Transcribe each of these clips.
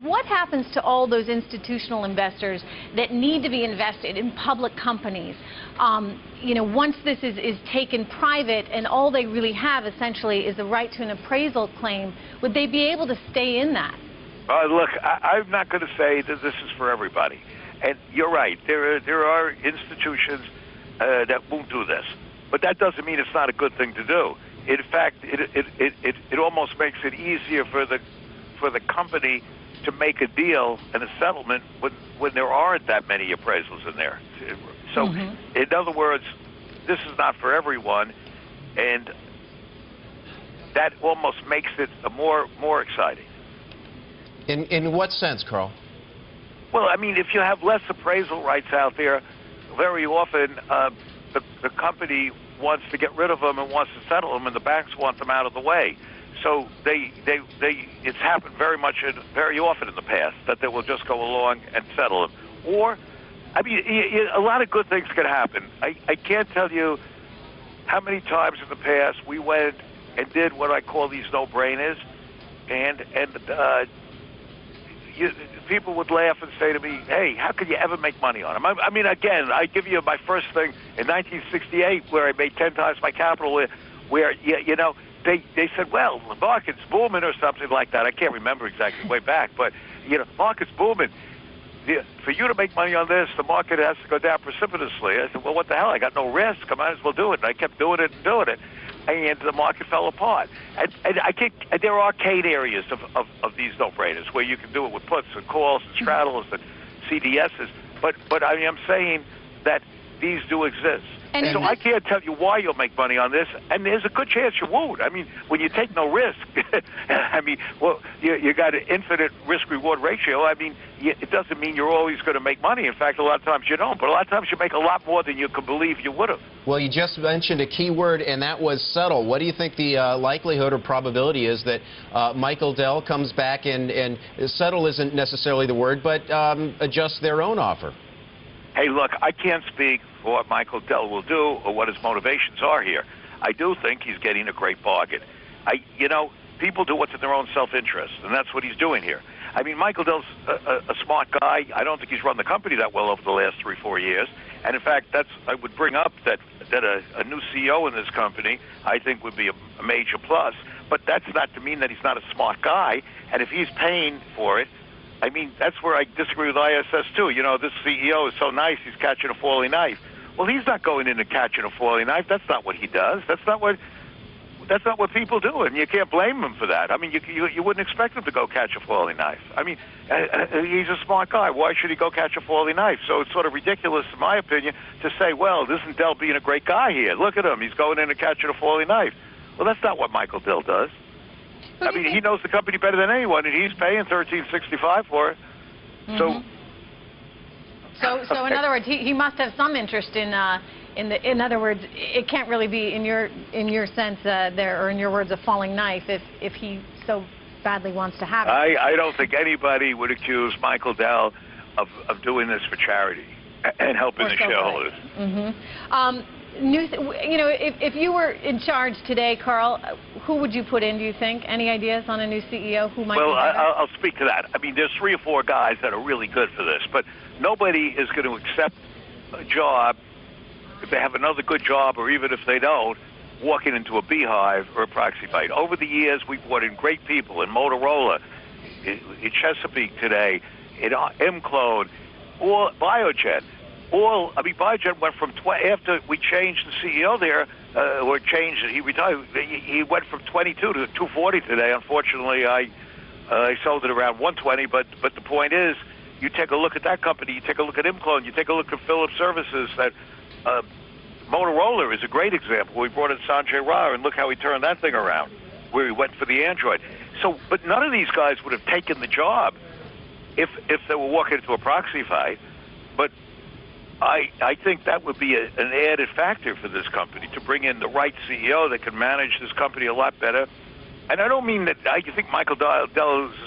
What happens to all those institutional investors that need to be invested in public companies? Once this is taken private and all they really have essentially is the right to an appraisal claim, would they be able to stay in that? Look, I'm not going to say that this is for everybody. And you're right. There are institutions that won't do this. But that doesn't mean it's not a good thing to do. In fact, it almost makes it easier for the company to make a deal and a settlement when there aren't that many appraisals in there. So, in other words, this is not for everyone, and that almost makes it more exciting. In what sense, Carl? Well, I mean, if you have less appraisal rights out there, very often the company wants to get rid of them and wants to settle them, and the banks want them out of the way. So it's happened very often in the past that they will just go along and settle them. Or, I mean, a lot of good things can happen. I can't tell you how many times in the past we went and did what I call these no-brainers, and people would laugh and say to me, "Hey, how could you ever make money on them?" I mean, again, I give you my first thing in 1968 where I made 10 times my capital, where they said, well, the market's booming or something like that. I can't remember exactly way back, but, market's booming. For you to make money on this, the market has to go down precipitously. I said, well, what the hell? I got no risk. I might as well do it. And I kept doing it and doing it, and the market fell apart. And there are arcade areas of these no-brainers where you can do it with puts and calls and straddles and CDSs. But I am saying that these do exist. And so I can't tell you why you'll make money on this, and there's a good chance you won't. I mean, when you take no risk, I mean, well, you got an infinite risk-reward ratio. I mean, it doesn't mean you're always going to make money. In fact, a lot of times you don't, but a lot of times you make a lot more than you could believe you would have. Well, you just mentioned a key word, and that was settle. What do you think the likelihood or probability is that Michael Dell comes back and settle isn't necessarily the word, but adjust their own offer? Hey, look, I can't speak for what Michael Dell will do or what his motivations are here. I do think he's getting a great bargain. People do what's in their own self-interest, and that's what he's doing here. I mean, Michael Dell's a smart guy. I don't think he's run the company that well over the last 3-4 years. And in fact, I would bring up that a new CEO in this company, I think, would be a major plus. But that's not to mean that he's not a smart guy. And if he's paying for it, I mean, that's where I disagree with ISS, too. This CEO is so nice, he's catching a falling knife. Well, he's not going in and catching a falling knife. That's not what he does. That's not what people do, and you can't blame him for that. I mean, you wouldn't expect him to go catch a falling knife. I mean, he's a smart guy. Why should he go catch a falling knife? So it's sort of ridiculous, in my opinion, to say, well, isn't Dell being a great guy here? Look at him. He's going in and catching a falling knife. Well, that's not what Michael Dell does. I mean, he knows the company better than anyone, and he's paying $13.65 for it. So in other words, he must have some interest in other words, it can't really be in your sense or in your words, a falling knife if he so badly wants to have it. I don't think anybody would accuse Michael Dell of doing this for charity and helping the shareholders. If you were in charge today, Carl, who would you put in, do you think? Any ideas on a new CEO who might be better? I'll speak to that. I mean, there's 3 or 4 guys that are really good for this, but nobody is going to accept a job if they have another good job, or even if they don't, walking into a beehive or a proxy fight. Over the years, we've brought in great people in Motorola, in Chesapeake today, in Imclone, or Biogen. Biogen went from after we changed the CEO there, he retired. He went from 22 to 240 today. Unfortunately, I sold it around 120. But the point is, you take a look at that company, you take a look at Imclone, you take a look at Philips Services. That Motorola is a great example. We brought in Sanjay Rao, and look how he turned that thing around, where he went for the Android. So, but none of these guys would have taken the job if they were walking into a proxy fight. But I think that would be an added factor for this company, to bring in the right CEO that can manage this company a lot better. And I don't mean that I think Michael Dell,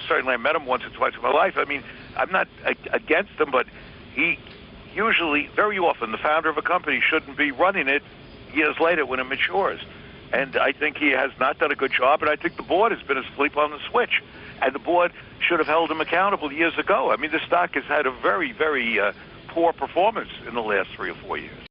certainly I met him once or twice in my life. I mean, I'm not against him, but he usually, very often, the founder of a company shouldn't be running it years later when it matures. And I think he has not done a good job, and I think the board has been asleep on the switch. And the board should have held him accountable years ago. I mean, the stock has had a very, very poor performance in the last 3 or 4 years.